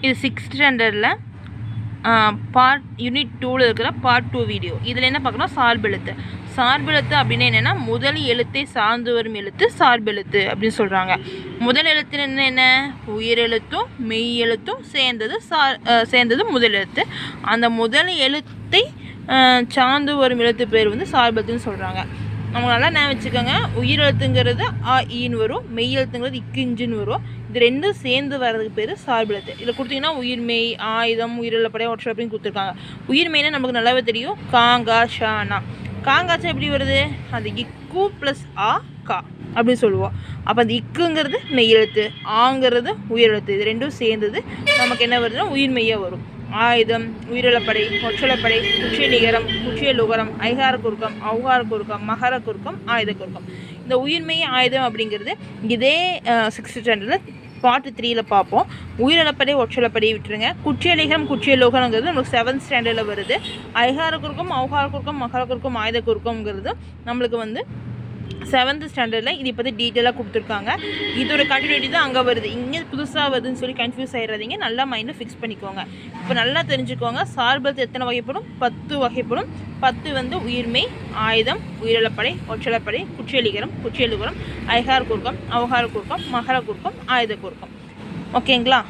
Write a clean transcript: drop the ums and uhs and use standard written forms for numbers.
இது 6th ஸ்டாண்டர்டில் part unit 2ல் இருக்கிற பார்ட் 2 வீடியோ. இதில் என்ன பார்க்கணும், சார்பெழுத்து. சார்பெழுத்து அப்படின்னு என்னென்னா முதல் எழுத்தை சார்ந்து வரும் எழுத்து சார்பெழுத்து அப்படின்னு சொல்கிறாங்க. முதல் எழுத்து என்ன, உயிரெழுத்தும் மெய் எழுத்தும் சேர்ந்தது முதல் எழுத்து. அந்த முதல் எழுத்தை சார்ந்து வரும் எழுத்து பேர் வந்து சார்பெழுத்துன்னு சொல்கிறாங்க. நம்ம நல்லா ஞாபகம் வச்சுக்கோங்க. உயிரெழுத்துங்கிறது ஆ ஈன்னு வரும், மெய் எழுத்துங்கிறது இக்கிஞ்சுன்னு வரும். இது ரெண்டும் சேர்ந்து வர்றதுக்கு பேர் சார்பெழுத்து. இதில் கொடுத்தீங்கன்னா உயிர்மெய், ஆயுதம், உயிரிழப்படை, ஒற்றை அப்படின்னு கொடுத்துருக்காங்க. உயிர்மெய்னா நமக்கு நல்லாவே தெரியும், காங்கா ஷானா. காங்காச்சா எப்படி வருது, அது இக்கு ப்ளஸ் ஆ கா அப்படின்னு சொல்லுவோம். அப்போ அந்த இக்குங்கிறது மெய் எழுத்து, ஆங்கிறது உயிரெழுத்து. இது ரெண்டும் சேர்ந்தது நமக்கு என்ன வருதுன்னா உயிர்மெய்யாக வரும். ஆயுதம், உயிரிழப்படை, ஒற்றளப்படை, குற்றிய நிகரம், குற்றிய லுகரம், ஐகார குறுக்கம், ஔகார குறுக்கம், மகர குறுக்கம், ஆயுத குறுக்கம். இந்த உயிர்மெய் ஆயுதம் அப்படிங்கிறது இதே 6th ஸ்டாண்டர்டில் பார்ட் 3ல் பார்ப்போம். உயிரிழப்படை ஒற்றளப்படையை விட்டுருங்க. குற்றிய நிகரம், குற்றிய லுகரங்கிறது நம்மளுக்கு 7th ஸ்டாண்டர்டில் வருது. ஐகார குறுக்கம், ஔகார குறுக்கம், மகர குறுக்கம், ஆயுத குறுக்கம்ங்கிறது நம்மளுக்கு வந்து 7th ஸ்டாண்டர்டில் இது இப்போ டீட்டெயிலாக கொடுத்துருக்காங்க. இதோட கண்டினியூட்டி தான் அங்கே வருது. இங்கே புதுசாக வருதுன்னு சொல்லி கன்ஃபியூஸ் ஆகிடாதீங்க. நல்லா மைண்டை ஃபிக்ஸ் பண்ணிக்கோங்க. இப்போ நல்லா தெரிஞ்சுக்கோங்க, சார்பெழுத்து எத்தனை வகைப்படும், 10 வகைப்படும். 10 வந்து உயிர்மெய், ஆயுதம், உயிரிழப்படை, ஒற்றளப்படை, குற்றியலிகரம், குற்றியலுகரம், ஐகார குறுக்கம், ஔகார குறுக்கம், மகர குறுக்கம், ஆயுத குறுக்கம். ஓகேங்களா?